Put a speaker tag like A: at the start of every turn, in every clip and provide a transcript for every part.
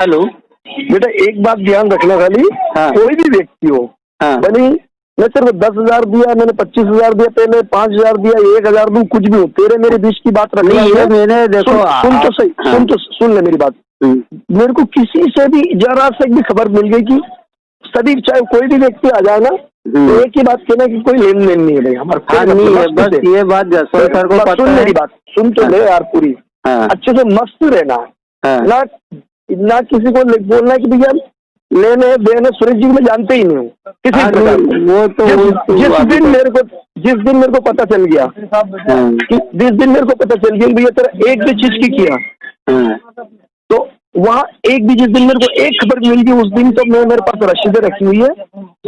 A: Hello
B: बेटा एक बात ध्यान रखना खाली, कोई भी व्यक्ति हो, भले मैं सिर्फ 10,000 दिया, मैंने 25,000 दिया, पहले 5,000 दिया, 1,000 दूं, कुछ भी हो, तेरे मेरे बीच की बात रखनी है। मैंने देखो सुन तो सही, सुन ले मेरी बात। मेरे को किसी से भी जरा से भी खबर मिल गई कि सभी, चाहे कोई भी व्यक्ति आ जाए ना, तो एक ही बात कहना कि कोई लेन देन नहीं है भाई हमारा, नहीं है, बस ये बात जसवंत सर को पता है। सुन मेरी बात, सुन तो ले यार पूरी, अच्छे से मस्त रहना, ना किसी को बोलना कि भैया लेने देने। सुरेश जी मैं जानते ही नहीं हूँ किसी प्रकार, वो तो जिस दिन मेरे को पता चल गया, जिस दिन मेरे को पता चल गया भैया तेरा एक भी चीज की किया, तो वहाँ एक भी, जिस दिन मेरे को एक खबर मिल गई उस दिन तो मैं, मेरे पास रसीदें रखी हुई है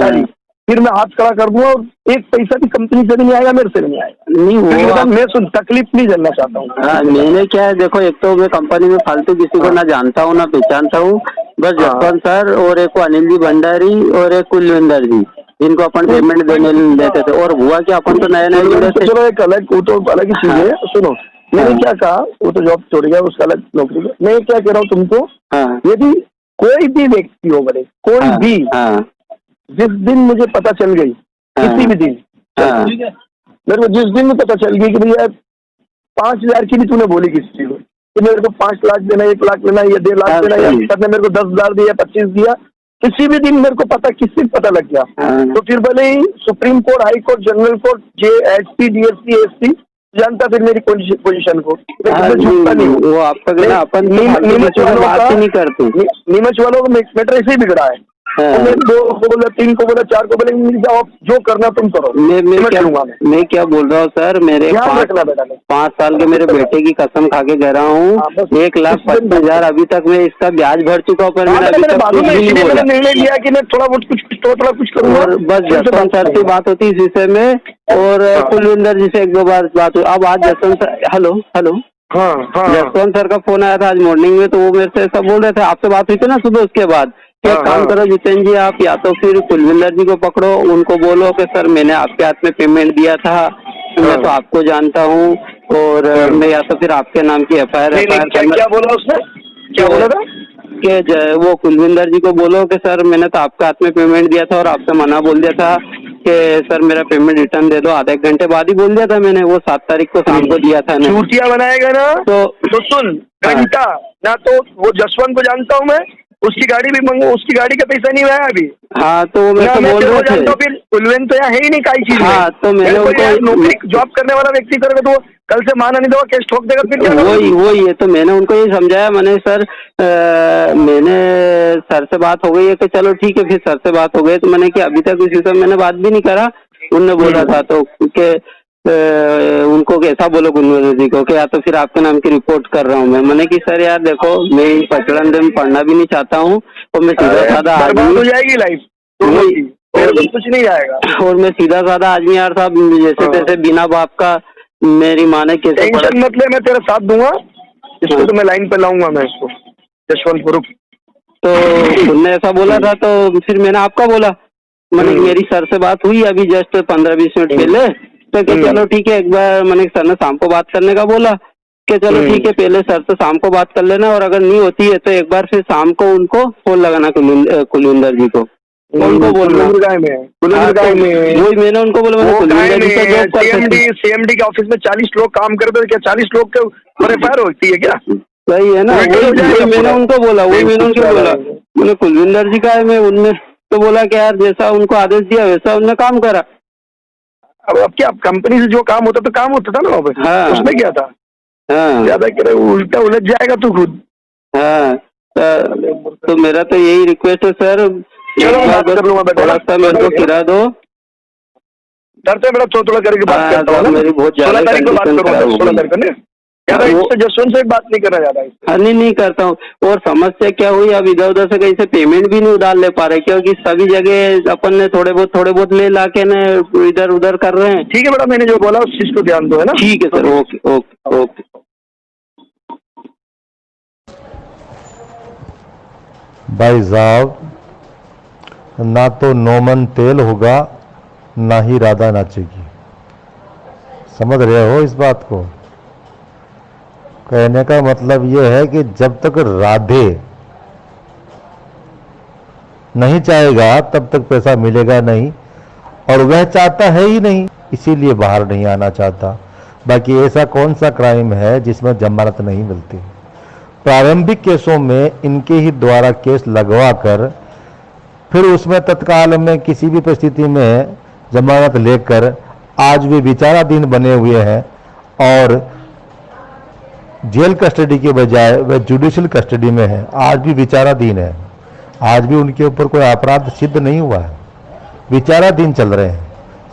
B: सारी, फिर मैं हाथ खड़ा कर दूंगा और एक पैसा भी कंपनी से भी नहीं आएगा, मेरे से भी नहीं आएगा। नहीं वो मैं सुन तकलीफ नहीं झेलना चाहता हूँ। मैंने क्या है, देखो एक तो मैं कंपनी में फालतू किसी को ना जानता हूँ ना पहचानता हूँ, बस जसवंत सर और एक अनिल जी भंडारी और एक कुलविंदर जी, जिनको अपन पेमेंट देने देते थे। और हुआ कि अपन तो नए नए, चलो एक अलग, वो तो अलग ही चीज है। सुनो मैंने क्या कहा, वो तो जॉब छोड़ गया, उसका अलग नौकरी। मैं क्या कह रहा हूँ तुमको, यदि कोई भी व्यक्ति हो, बड़े कोई भी, जिस दिन मुझे पता चल गई, किसी भी दिन मेरे को जिस दिन में पता चल गई कि भैया 5,000 की भी तूने बोली किसी को कि मेरे को 5 लाख देना, 1 लाख देना, या 1.5 लाख देना, या सबने मेरे को 10,000 दिया, 25 दिया, किसी भी दिन मेरे को पता, किसी को पता लग गया, तो फिर भले ही supreme court, high court, general court, JSP, DSP, SC जानता फिर मेरी पोजीशन को, झूठता नहीं हूँ। वो आपका अपन नीमच वालों को मैटर ऐसे ही बिगड़ा है। मैं 2 को बोला, 3 को बोला, 4 को बोला, जो करना तुम करो। मैं क्या बोल रहा हूँ सर, मेरे 5 साल के मेरे बेटे की कसम खा के कह रहा हूँ, 1,25,000 अभी तक मैं इसका ब्याज भर चुका हूँ, पर मैंने निर्णय लिया कि मैं थोड़ा कुछ करूँगा। बस जसवंत सर की बात होती इस विषय में, और कुलविंदर जी से 1-2 बार बात हुई। अब आज Jaswant sir, hello Jaswant sir का फोन आया था आज मॉर्निंग में, तो वो मेरे से ऐसा बोल रहे थे, आपसे बात हुई थी ना सुबह, उसके बाद एक काम करो जितेंद्र जी, आप या तो फिर कुलविंदर जी को पकड़ो, उनको बोलो कि सर मैंने आपके हाथ में पेमेंट दिया था, मैं तो आपको जानता हूँ, और मैं या तो फिर आपके नाम की FIR क्या बोला उसने, क्या बोला था कि वो कुलविंदर जी को बोलो कि सर मैंने तो आपके हाथ में पेमेंट दिया था और आपसे मना बोल दिया था कि सर मेरा पेमेंट रिटर्न दे दो। आधा 1 घंटे बाद ही बोल दिया था मैंने, वो 7 तारीख को शाम को दिया था। चूतिया बनाएगा ना तो सुन, घंटा ना, तो वो जसवंत को जानता हूँ मैं, उसकी गाड़ी भी मंगो, उसकी गाड़ी का पैसा नहीं आया अभी। तो मैं तो बोल रहा हूँ, फिर कुलविंदर तो यहाँ है ही नहीं काई चीज। तो मैंने नौकरी जॉब करने वाला व्यक्ति करेगा तो कल से माना नहीं देगा, केस ठोक देगा, फिर क्या? वही है। तो मैंने उनको ये समझाया, मैंने सर मैंने सर से बात हो गई है, तो चलो ठीक है, फिर सर से बात हो गई, तो मैंने कि अभी तक इसी से मैंने बात भी नहीं करा। उनने बोला था तो कि उनको कैसा बोलो कुलविंदर जी को कि या तो फिर आपके नाम की रिपोर्ट कर रहा हूँ मैं। मैंने कि सर यार देखो, मैं पचड़न में पढ़ना भी नहीं चाहता हूँ, और मैं सीधा साधा आदमी, हो जाएगी लाइफ कुछ नहीं आएगा, और मैं सीधा साधा आदमी यार साहब, जैसे तैसे बिना बाप का मेरी माँ ने कैसे, टेंशन मत ले, मैं तेरा साथ दूंगा, इसको तो मैं लाइन पे लाऊंगा, मैं इसको जशवंतपुर। तो उनने ऐसा बोला था, तो फिर मैंने आपका बोला, मैंने मेरी सर से बात हुई अभी जस्ट 15-20 मिनट पहले, तो चलो ठीक है, एक बार मैंने सर ने शाम को बात करने का बोला कि चलो ठीक है, पहले सर से शाम को बात कर लेना, और अगर नहीं होती है तो एक बार फिर शाम को उनको फोन लगाना कुलविंदर जी को, उनको बोलना वही मैंने उनको बोला, मैंने कुलविंदर जी से जॉब करते थे, CMD के ऑफिस में 40 लोग काम करते थे, क्या 40 लोग के FIR होती है क्या? सही है ना, वही मैंने उनको बोला, मैंने कुलविंदर जी का है, मैं उनने तो बोला कि यार जैसा उनको आदेश दिया वैसा उन्होंने काम करा। अब क्या कंपनी से जो काम होता था ना, उसमें क्या था, ज्यादा कह रहे उल्टा उलझ जाएगा तू खुद। तो मेरा तो यही रिक्वेस्ट है सर, थोड़ा सा मेरे को किरा दो, डरते मेरा थोड़ा करके बात करता हूँ, मेरी बहुत ज्यादा 16 तारीख को बात करूँगा, 16 तारीख को जसवंत से बात नहीं करना ज्यादा, नहीं करता हूँ। और समस्या क्या हुई, अब इधर उधर से कहीं से पेमेंट भी नहीं उधार ले पा रहे, क्योंकि सभी जगह अपन ने थोड़े बहुत ले ला के न इधर उधर कर रहे हैं। ठीक है बेटा, मैंने जो बोला उस चीज को ध्यान दो, है ना? ठीक है सर, ओके।
C: भाई साहब, ना तो नोमन तेल होगा, ना ही राधा नाचेगी। समझ रहे हो इस बात को? कहने का मतलब यह है कि जब तक राधे नहीं चाहेगा तब तक पैसा मिलेगा नहीं, और वह चाहता है ही नहीं, इसीलिए बाहर नहीं आना चाहता। बाकी ऐसा कौन सा क्राइम है जिसमें जमानत नहीं मिलती? प्रारंभिक केसों में इनके ही द्वारा केस लगवा कर फिर उसमें तत्काल में किसी भी परिस्थिति में जमानत लेकर आज भी विचाराधीन बने हुए हैं, और जेल कस्टडी के बजाय वह जुडिशियल कस्टडी में है, आज भी विचाराधीन है। आज भी उनके ऊपर कोई अपराध सिद्ध नहीं हुआ है, विचाराधीन चल रहे हैं।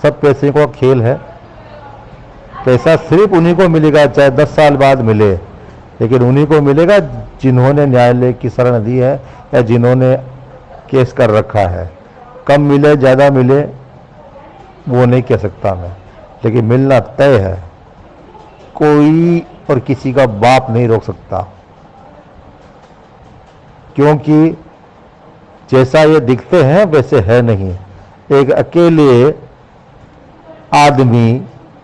C: सब पैसे का खेल है, पैसा सिर्फ उन्हीं को मिलेगा, चाहे 10 साल बाद मिले, लेकिन उन्हीं को मिलेगा जिन्होंने न्यायालय की शरण दी है या जिन्होंने केस कर रखा है। कम मिले ज़्यादा मिले वो नहीं कह सकता मैं, लेकिन मिलना तय है। कोई और किसी का बाप नहीं रोक सकता, क्योंकि जैसा ये दिखते हैं वैसे है नहीं। एक अकेले आदमी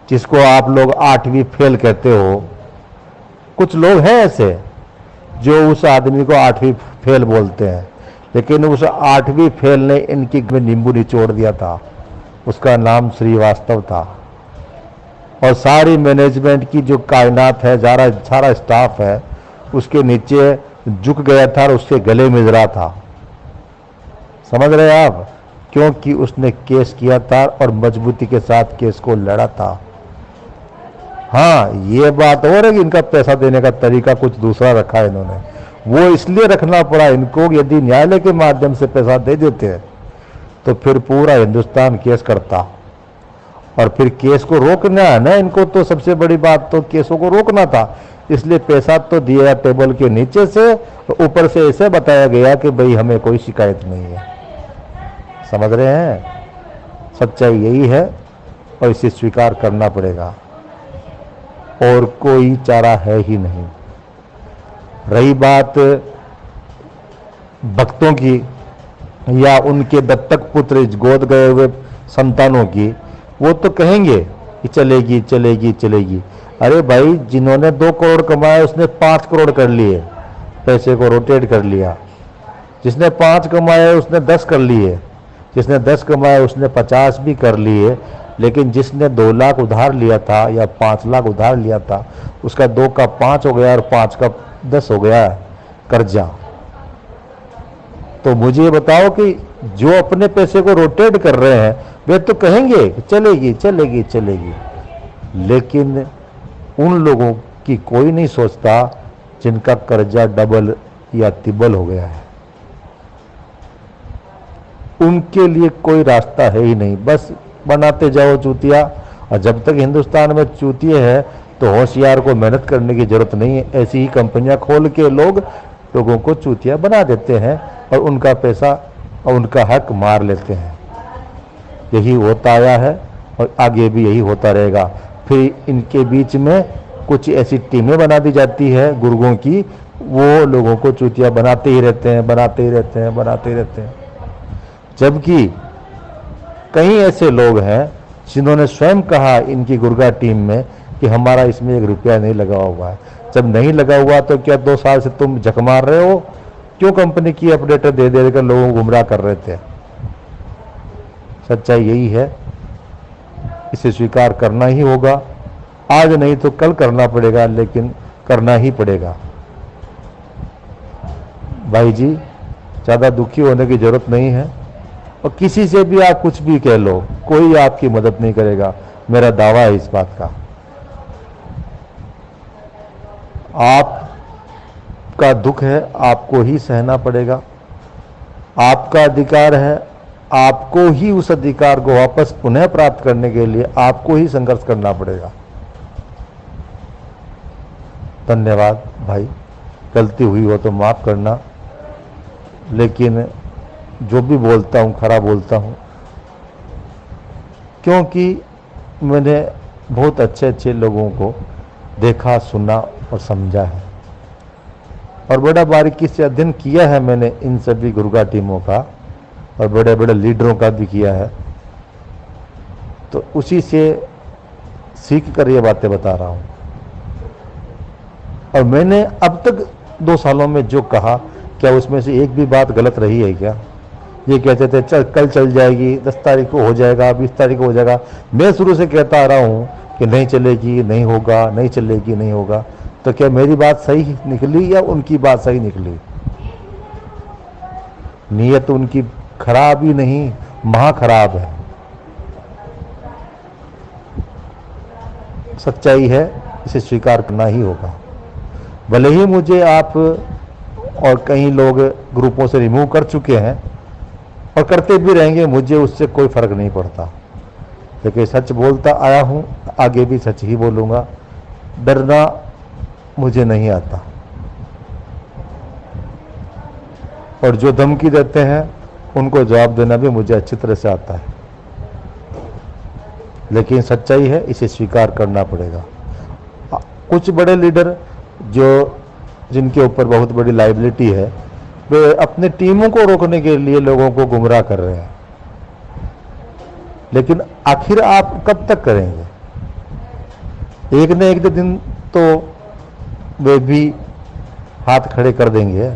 C: जिसको आप लोग 8वीं फेल कहते हो, कुछ लोग हैं ऐसे जो उस आदमी को 8वीं फेल बोलते हैं, लेकिन उस 8वीं फेल ने इनकी में नींबू निचोड़ दिया था। उसका नाम श्रीवास्तव था, और सारी मैनेजमेंट की जो कायनात है, सारा स्टाफ है, उसके नीचे झुक गया था और उसके गले मिल रहा था। समझ रहे हैं आप? क्योंकि उसने केस किया था और मजबूती के साथ केस को लड़ा था। हाँ, ये बात और है कि इनका पैसा देने का तरीका कुछ दूसरा रखा है इन्होंने। वो इसलिए रखना पड़ा इनको, यदि न्यायालय के माध्यम से पैसा दे देते हैं तो फिर पूरा हिंदुस्तान केस करता, और फिर केस को रोकना है ना इनको। तो सबसे बड़ी बात तो केसों को रोकना था, इसलिए पैसा तो दिया टेबल के नीचे से, ऊपर से ऐसे बताया गया कि भाई हमें कोई शिकायत नहीं है। समझ रहे हैं? सच्चाई यही है और इसे स्वीकार करना पड़ेगा, और कोई चारा है ही नहीं। रही बात भक्तों की या उनके दत्तक पुत्र गोद गए हुए संतानों की, वो तो कहेंगे कि चलेगी चलेगी चलेगी। अरे भाई, जिन्होंने 2 करोड़ कमाए उसने 5 करोड़ कर लिए, पैसे को रोटेट कर लिया। जिसने 5 कमाए उसने 10 कर लिए, जिसने 10 कमाए उसने 50 भी कर लिए। लेकिन जिसने 2 लाख उधार लिया था या 5 लाख उधार लिया था, उसका 2 का 5 हो गया और 5 का 10 हो गया कर्जा। तो मुझे ये बताओ कि जो अपने पैसे को रोटेट कर रहे हैं वे तो कहेंगे चलेगी चलेगी चलेगी, लेकिन उन लोगों की कोई नहीं सोचता जिनका कर्जा डबल या तिबल हो गया है। उनके लिए कोई रास्ता है ही नहीं, बस बनाते जाओ चूतिया। और जब तक हिंदुस्तान में चूतिए हैं तो होशियार को मेहनत करने की जरूरत नहीं है। ऐसी ही कंपनियां खोल के लोगों को चूतिया बना देते हैं और उनका पैसा और उनका हक मार लेते हैं। यही होता आया है और आगे भी यही होता रहेगा। फिर इनके बीच में कुछ ऐसी टीमें बना दी जाती है गुर्गों की, वो लोगों को चूतिया बनाते ही रहते हैं, बनाते ही रहते हैं, बनाते ही रहते हैं। जबकि कई ऐसे लोग हैं जिन्होंने स्वयं कहा इनकी गुर्गा टीम में कि हमारा इसमें 1 रुपया नहीं लगा हुआ है। जब नहीं लगा हुआ तो क्या 2 साल से तुम झक मार रहे हो? क्यों कंपनी की अपडेट दे देकर लोगों को गुमराह कर रहे थे? सच्चाई यही है, इसे स्वीकार करना ही होगा। आज नहीं तो कल करना पड़ेगा, लेकिन करना ही पड़ेगा। भाई जी, ज़्यादा दुखी होने की जरूरत नहीं है, और किसी से भी आप कुछ भी कह लो, कोई आपकी मदद नहीं करेगा। मेरा दावा है इस बात का। आपका दुख है, आपको ही सहना पड़ेगा। आपका अधिकार है, आपको ही उस अधिकार को वापस पुनः प्राप्त करने के लिए आपको ही संघर्ष करना पड़ेगा। धन्यवाद भाई, गलती हुई हो तो माफ करना, लेकिन जो भी बोलता हूँ खरा बोलता हूँ, क्योंकि मैंने बहुत अच्छे अच्छे लोगों को देखा, सुना और समझा है, और बड़ा बारीकी से अध्ययन किया है मैंने इन सभी गुर्गा टीमों का, और बड़े बड़े लीडरों का भी किया है। तो उसी से सीख कर ये बातें बता रहा हूँ। और मैंने अब तक 2 सालों में जो कहा, क्या उसमें से एक भी बात गलत रही है क्या? ये कहते थे कल चल जाएगी, 10 तारीख को हो जाएगा, 20 तारीख को हो जाएगा। मैं शुरू से कहता आ रहा हूँ कि नहीं चलेगी, नहीं होगा, नहीं चलेगी, नहीं होगा। तो क्या मेरी बात सही निकली या उनकी बात सही निकली? नीयत उनकी खराब ही नहीं, महा खराब है। सच्चाई है, इसे स्वीकार करना ही होगा। भले ही मुझे आप और कई लोग ग्रुपों से रिमूव कर चुके हैं और करते भी रहेंगे, मुझे उससे कोई फर्क नहीं पड़ता। लेकिन सच बोलता आया हूं, आगे भी सच ही बोलूंगा। डरना मुझे नहीं आता, और जो धमकी देते हैं उनको जवाब देना भी मुझे अच्छी तरह से आता है। लेकिन सच्चाई है, इसे स्वीकार करना पड़ेगा। कुछ बड़े लीडर जिनके ऊपर बहुत बड़ी लायबिलिटी है, वे अपने टीमों को रोकने के लिए लोगों को गुमराह कर रहे हैं। लेकिन आखिर आप कब तक करेंगे? एक न एक दिन तो वे भी हाथ खड़े कर देंगे।